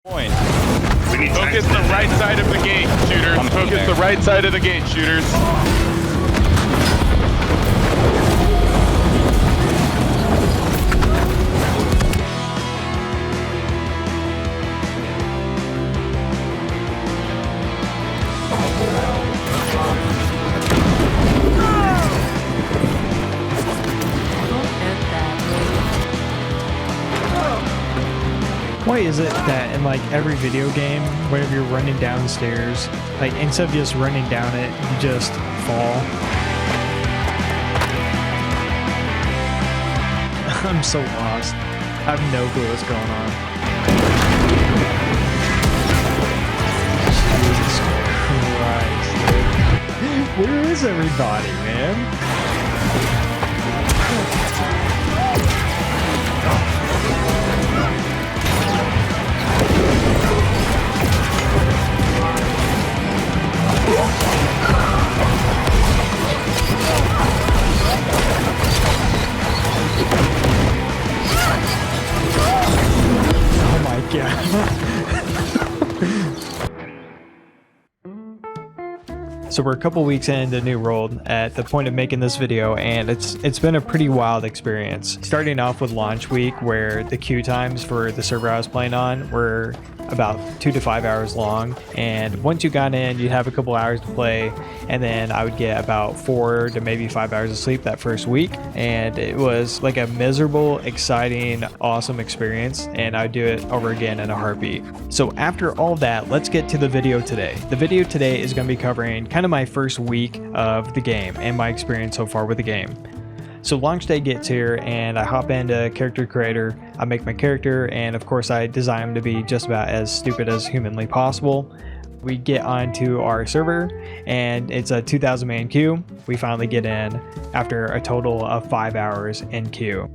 Point. Focus the right side of the gate, shooters. Focus the right side of the gate, shooters. Why is it that in like every video game, whenever you're running downstairs, like instead of just running down it, you just fall? I'm so lost. I have no clue what's going on. Jesus Christ, dude. Where is everybody, man? Oh my god. So we're a couple weeks into New World at the point of making this video, and it's been a pretty wild experience. Starting off with launch week, where the queue times for the server I was playing on were about 2 to 5 hours long, and once you got in, you'd have a couple hours to play, and then I would get about 4 to maybe 5 hours of sleep that first week, and it was like a miserable, exciting, awesome experience, and I'd do it over again in a heartbeat. So after all that, let's get to the video today. The video today is going to be covering kind of my first week of the game and my experience so far with the game. So launch day gets here, and I hop into character creator. I make my character, and of course I design him to be just about as stupid as humanly possible. We get onto our server, and it's a 2,000 man queue. We finally get in after a total of 5 hours in queue.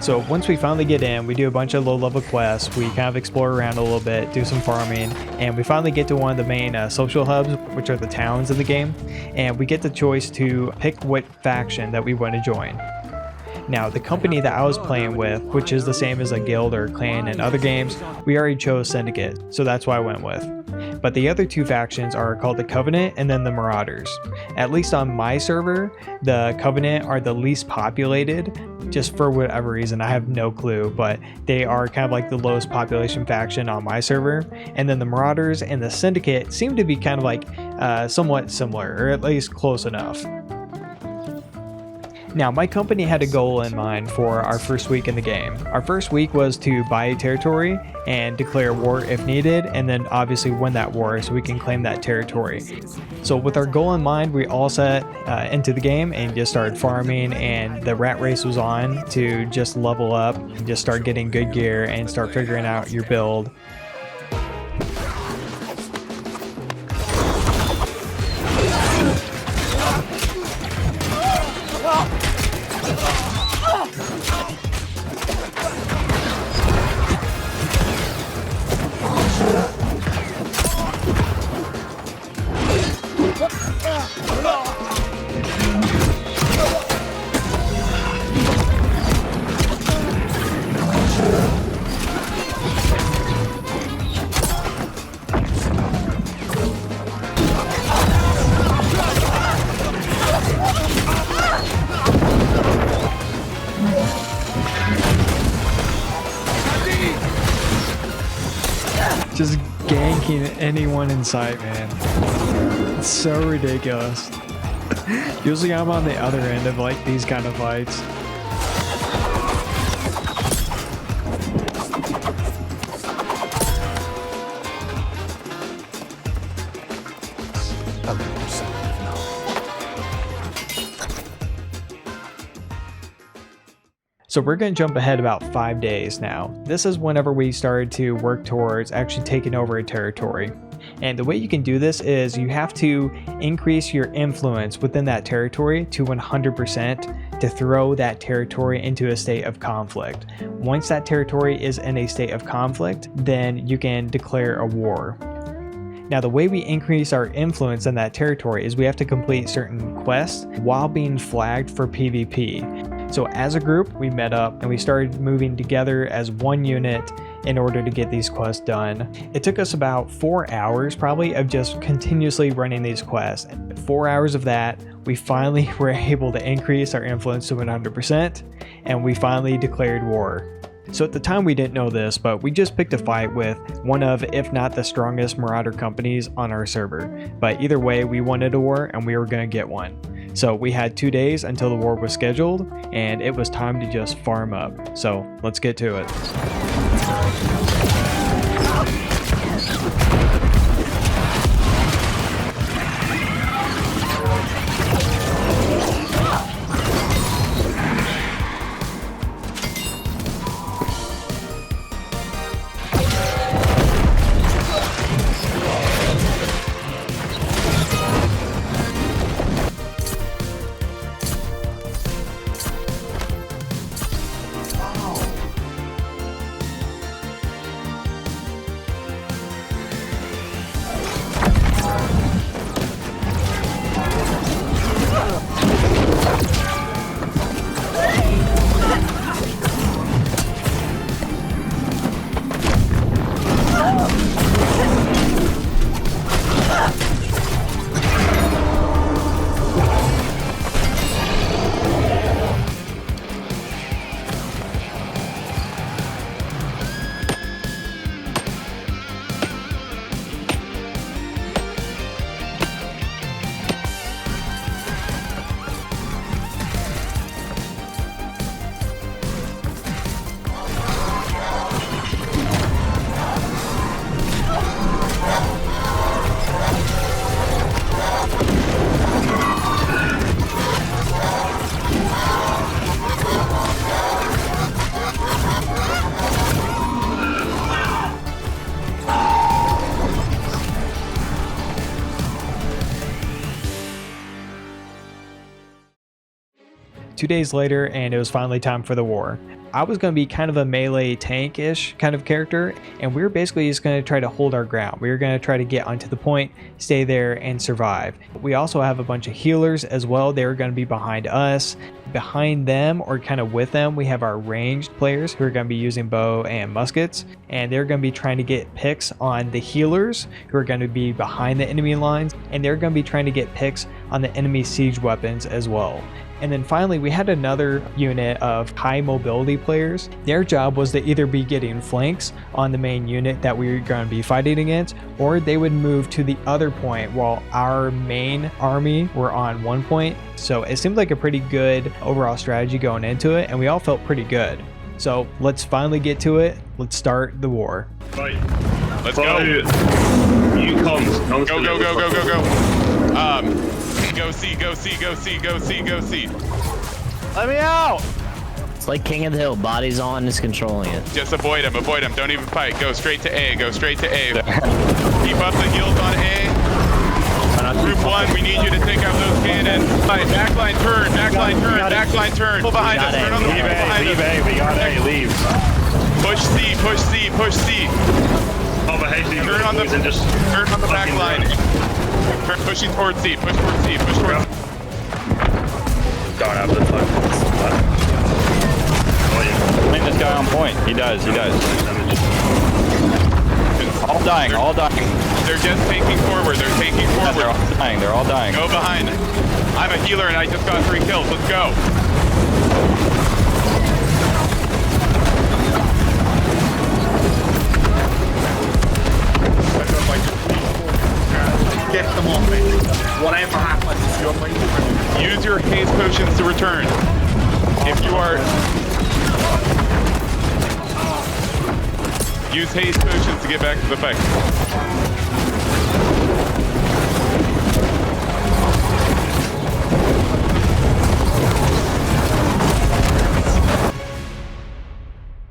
So once we finally get in, we do a bunch of low-level quests. We kind of explore around a little bit, do some farming, and we finally get to one of the main social hubs, which are the towns in the game, and we get the choice to pick what faction that we want to join. Now, the company that I was playing with, which is the same as a guild or clan in other games, we already chose Syndicate, so that's what I went with. But the other two factions are called the Covenant and then the Marauders. At least on my server, the Covenant are the least populated, just for whatever reason, I have no clue, but they are kind of like the lowest population faction on my server. And then the Marauders and the Syndicate seem to be kind of like somewhat similar, or at least close enough. Now, my company had a goal in mind for our first week in the game. Our first week was to buy a territory and declare war if needed, and then obviously win that war so we can claim that territory. So with our goal in mind, we all set into the game and just started farming, and the rat race was on to just level up and just start getting good gear and start figuring out your build. Just ganking anyone in sight, man. It's so ridiculous. Usually I'm on the other end of like these kind of fights. So we're going to jump ahead about 5 days now. This is whenever we started to work towards actually taking over a territory. And the way you can do this is you have to increase your influence within that territory to 100% to throw that territory into a state of conflict. Once that territory is in a state of conflict, then you can declare a war. Now, the way we increase our influence in that territory is we have to complete certain quests while being flagged for PvP. So as a group, we met up and we started moving together as one unit in order to get these quests done. It took us about 4 hours probably of just continuously running these quests. 4 hours of that, we finally were able to increase our influence to 100%, and we finally declared war. So at the time we didn't know this, but we just picked a fight with one of, if not the strongest Marauder companies on our server. But either way, we wanted a war and we were going to get one. So we had 2 days until the war was scheduled, and it was time to just farm up. So let's get to it. Two days later, and it was finally time for the war. I was going to be kind of a melee tank-ish kind of character, and we were basically just going to try to hold our ground. We were going to try to get onto the point, stay there, and survive. We also have a bunch of healers as well. They were going to be behind us. Behind them, or kind of with them, we have our ranged players who are going to be using bow and muskets, and they're going to be trying to get picks on the healers who are going to be behind the enemy lines, and they're going to be trying to get picks on the enemy siege weapons as well. And then finally, we had another unit of high mobility players. Their job was to either be getting flanks on the main unit that we were going to be fighting against, or they would move to the other point while our main army were on one point. So it seemed like a pretty good overall strategy going into it, and we all felt pretty good. So let's finally get to it. Let's start the war. Right. Let's go. You comms. Go. Go C, go C, go C, go C, go C. Let me out! It's like King of the Hill, bodies on is controlling it. Just avoid him, don't even fight. Go straight to A, Keep up the heals on A. Group 1, we need you to take out those cannons. Backline turn. Pull behind us, turn on the wall behind us. We got A, leave. Push C. Turn on the back line. Pushing towards C. Push towards C. Don't have the time. Clean this guy on point. He does. All dying. They're just taking forward. Yeah, they're all dying. Go behind. I'm a healer and I just got 3 kills. Let's go. Get them off me. Whatever happens, you're going to Use your haste potions to return. If you are... Use haste potions to get back to the fight.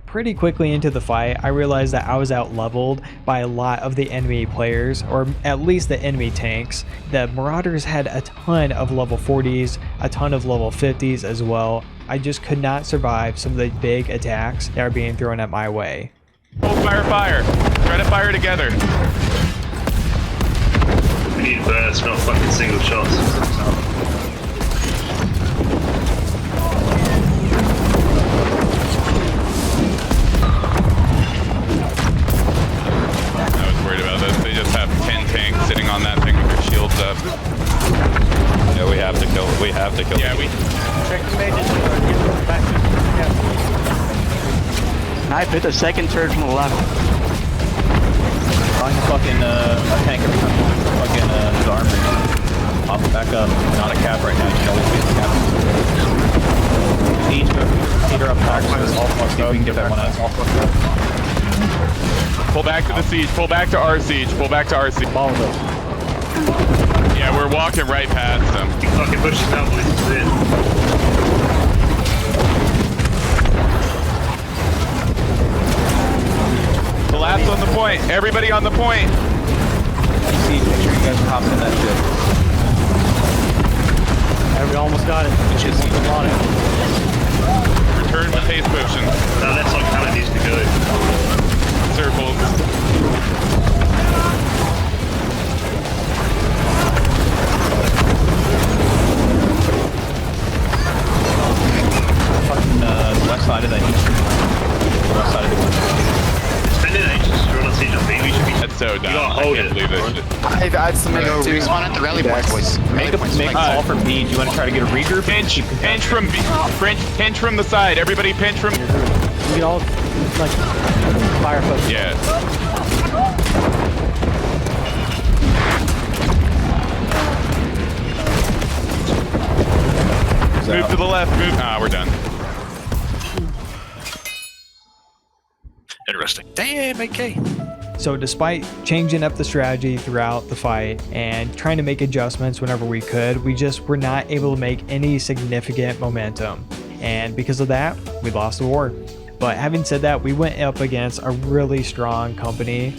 Pretty quickly into the fight, I realized that I was out leveled by a lot of the enemy players, or at least the enemy tanks. The Marauders had a ton of level 40s, a ton of level 50s as well. I just could not survive some of the big attacks that are being thrown at my way. Hold fire. Try to fire together. We need bursts, not fucking single shots. we have to kill. Yeah, we. Check the mages. Back to Knife hit the second turret from the left. Find the fucking tank every time. Fucking his armor. Pop it back up. Not a cap right now. You can always get the cap. Siege, Peter up top. All fucked up. See if we can get that one out. All fucked up. Pull back to the siege. Pull back to our siege. Pull back to our siege. Follow those. Yeah, we're walking right past them. You fucking push us out, boys. This is it. Collapse on the point. Everybody on the point. Siege, make sure you guys are hopping in that shit. We almost got it. We should see on it. Return to pace potion. Now that's like how it needs to go. Circles. Fucking left side of that heat stream. Left side of the one. Spending ages to run on siege on B. We should be. That's so dumb. gotta I hold can't it. believe this shit. I've submitted to respawn at the rally points, boys. Make a call for B. Do you want to try to get a regroup? Pinch from B. Pinch from the side. Everybody pinch from. You can all like fire focus. Yeah. Move to the left. Move. Ah, we're done. Interesting. Damn, AK. So despite changing up the strategy throughout the fight and trying to make adjustments whenever we could, we just were not able to make any significant momentum. And because of that, we lost the war. But having said that, we went up against a really strong company.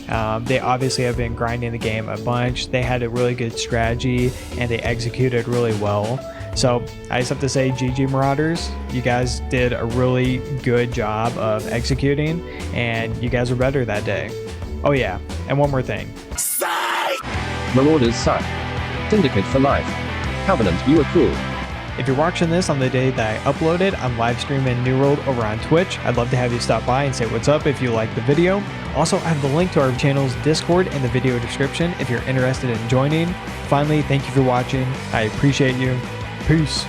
They obviously have been grinding the game a bunch. They had a really good strategy and they executed really well. So I just have to say, GG Marauders, you guys did a really good job of executing and you guys were better that day. Oh yeah, and one more thing. Marauders suck. Syndicate for life. Covenant, you are cool. If you're watching this on the day that I uploaded, I'm live streaming New World over on Twitch. I'd love to have you stop by and say what's up if you like the video. Also, I have the link to our channel's Discord in the video description if you're interested in joining. Finally, thank you for watching. I appreciate you. Peace.